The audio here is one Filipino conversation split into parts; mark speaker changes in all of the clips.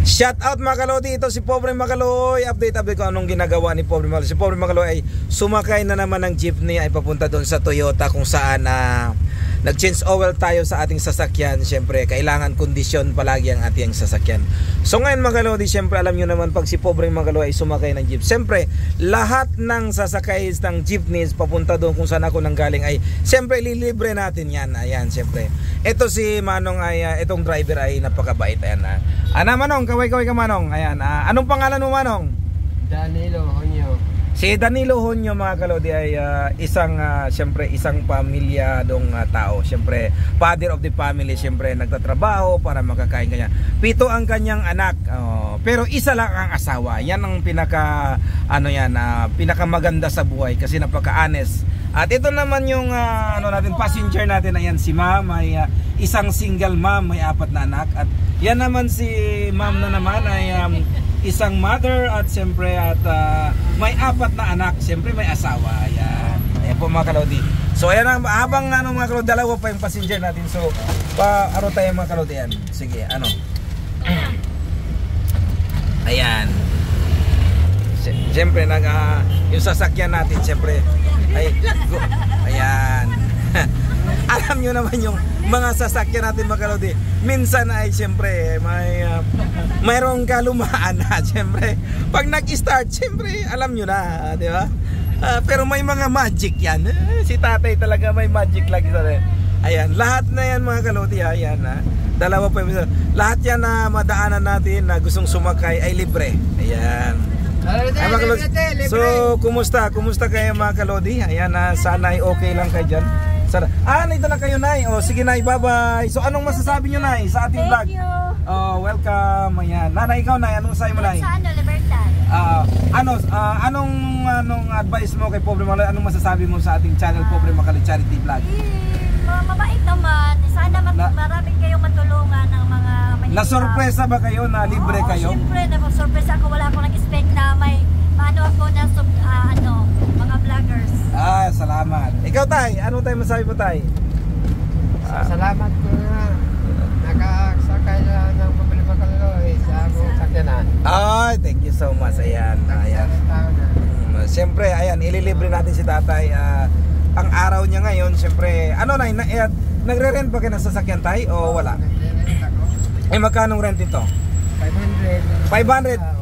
Speaker 1: Shout out mga kalodi, ito si Pobre Makaloy. Update ko anong ginagawa ni Pobre Makaloy. Si Pobre Makaloy ay sumakay na naman ng jeepney ay papunta doon sa Toyota kung saan nag-change oil tayo sa ating sasakyan. Siyempre kailangan kondisyon palagi ang ating sasakyan. So ngayon mga kalodi, siyempre alam nyo naman pag si Pobre Makaloy ay sumakay ng jeep, siyempre lahat ng sasakay ng jeepneys papunta doon kung saan ako nanggaling ay siyempre lilibre natin yan. Ayan, siyempre ito si Manong ay itong driver ay napakabait. Ayan, Manong, kaway-kaway ka Manong. Ayan, anong pangalan mo Manong?
Speaker 2: Danilo Honyo.
Speaker 1: Si Danilo Honyo mga kalodi ay siyempre isang pamilya dong tao. Siyempre father of the family, siyempre nagtatrabaho para makakain kanya. 7 ang kanyang anak. Pero isa lang ang asawa. Yan ang pinakamaganda sa buhay kasi napaka-honest. At ito naman yung passenger natin, ayan si Ma'am, ay isang single mom, may 4 na anak. At yan naman si Ma'am na naman ay isang mother at siyempre may 4 na anak, siyempre may asawa. Ayan. Ayan po mga kalodi. So ayan, habang mga kalodi, dalawa pa yung passenger natin. So tayo mga kalodi yan. Sige, ayan. Siyempre yung sasakyan natin, siyempre ayan. Alam nyo naman yung mga sasakyan natin mga kalodi, minsan ay siyempre mayroong kalumaan na. Siyempre pag nag-start, siyempre alam nyo na, di ba? Pero may mga magic yan. Si tatay talaga may magic lagi sa rin. Ayan, lahat na yan mga kalodi. Ayan, dalawa pa yung lahat yan na madaanan natin na gustong sumakay ay libre. Ayan. So kumusta kayo mga kalodi? Ayan, sana ay okay lang kayo dyan. Nandito na kayo Nay. Sige Nay, bye bye. So anong masasabi nyo Nay sa ating vlog? Welcome. Ayan. Nanay, ikaw Nay, anong sabi mo Nay?
Speaker 3: Sa Libertad.
Speaker 1: Anong advice mo kay Pobre Makaloy? Anong masasabi mo sa ating channel Pobre Makaloy Charity Vlog?
Speaker 3: Mabait naman. Sana marami kayong matulungan ng mga
Speaker 1: na-sorpresa ba kayo na libre kayo?
Speaker 3: Siyempre, na-sorpresa ako. Wala akong nag-expect na may ako na mga vloggers.
Speaker 1: Salamat. Ikaw Tay, ano tayo masabi mo Tay?
Speaker 2: Salamat po na nakasakay ng Pobre Makaloy sa akong sakyanan.
Speaker 1: Thank you so much. Ayan. Siyempre, ayan, ililibre natin si tatay. Ang araw niya ngayon, siyempre, nagre-rent ba kayo ng sasakyan Tay o wala? Magkano rent ito? 500.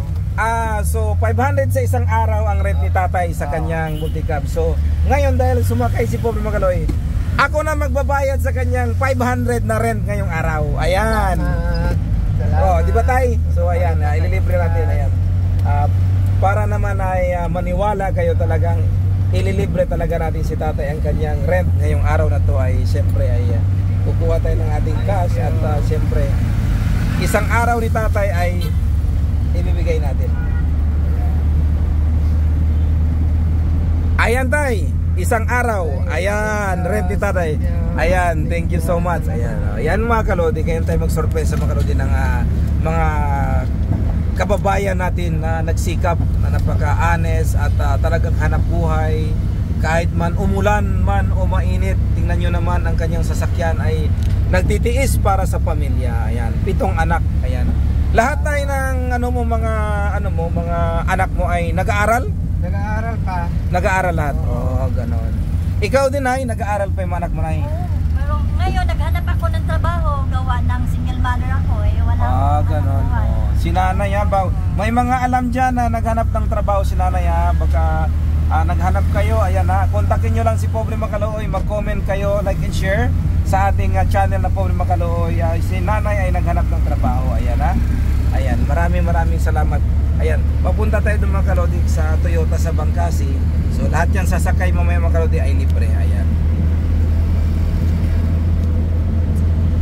Speaker 1: So 500 sa isang araw ang rent ni tatay sa kanyang multicab. So ngayon dahil sumakay si Pobre Makaloy, ako na magbabayad sa kanyang 500 na rent ngayong araw. Ayan. Di ba Tay? So ayan, ililibre natin. Ayan. Para naman ay maniwala kayo, talagang ililibre talaga natin si tatay ang kanyang rent ngayong araw na to. Ay siyempre ay kukuha tayo ng ating cash at siyempre isang araw ni tatay ay ibibigay natin. Ayan Tay, isang araw. Ayan, rent ni tatay. Ayan, thank you so much. Ayan mga kalodi, kayo tayo magsorpresa mga kalodi ng mga kababayan natin na nagsikap, na napaka-honest at talagang hanap buhay. Kahit man umulan man o mainit, tingnan nyo naman ang kanyang sasakyan ay nagtitiis para sa pamilya. Ayan, 7 anak. Ayan. Lahat tayo ng mga anak mo ay nag-aaral?
Speaker 2: Nag-aaral pa.
Speaker 1: Nag-aaral lahat. Ganon. Ikaw din ay nag-aaral pa yung mga anak mo na yun?
Speaker 3: Pero ngayon naghanap ako ng trabaho, gawa ng single mother ako
Speaker 1: ganon. Si nanay may mga alam dyan na naghanap ng trabaho si nanay baka naghanap kayo, ayan kontakin nyo lang si Pobre Makaloy, mag-comment kayo, like and share sa ating channel na Pobre Makaloy. Si nanay ay naghanap ng trabaho. Ayan, maraming salamat. Ayan, papunta tayo doon mga kalodi sa Toyota sa Bangkasi. So lahat yan sasakay mamaya mga kalodi ay libre. Ayan.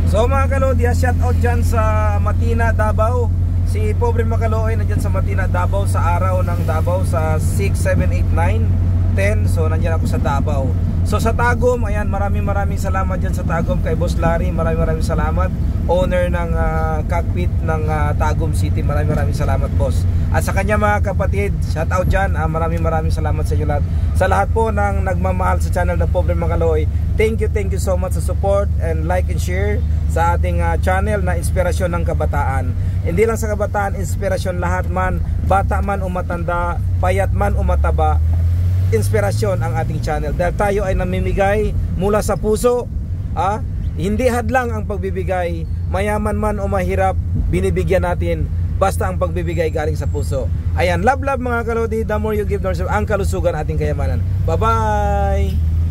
Speaker 1: So mga kalodi, shout out dyan sa Matina, Davao. Si Pobre Makaloy nandyan sa Matina, Davao sa araw ng Davao sa 6, 7, 8, 9, 10. So nandyan ako sa Davao. So sa Tagum, ayan, maraming salamat dyan sa Tagum kay Boss Larry. Maraming salamat. owner ng cockpit ng Tagum City. Maraming salamat, boss. At sa kanya mga kapatid, shout out dyan. Maraming salamat sa inyo lahat. Sa lahat po ng nagmamahal sa channel ng Pobre Mga Kaloy, thank you so much sa support and like and share sa ating channel na Inspirasyon ng Kabataan. Hindi lang sa kabataan, inspirasyon lahat man, bata man o matanda, payat man o mataba, inspirasyon ang ating channel. Dahil tayo ay namimigay mula sa puso, hindi hadlang ang pagbibigay, mayaman man o mahirap, binibigyan natin basta ang pagbibigay galing sa puso. Ayan, love mga kalodi, the more you give, the more ang kalusugan ating kayamanan. Bye-bye!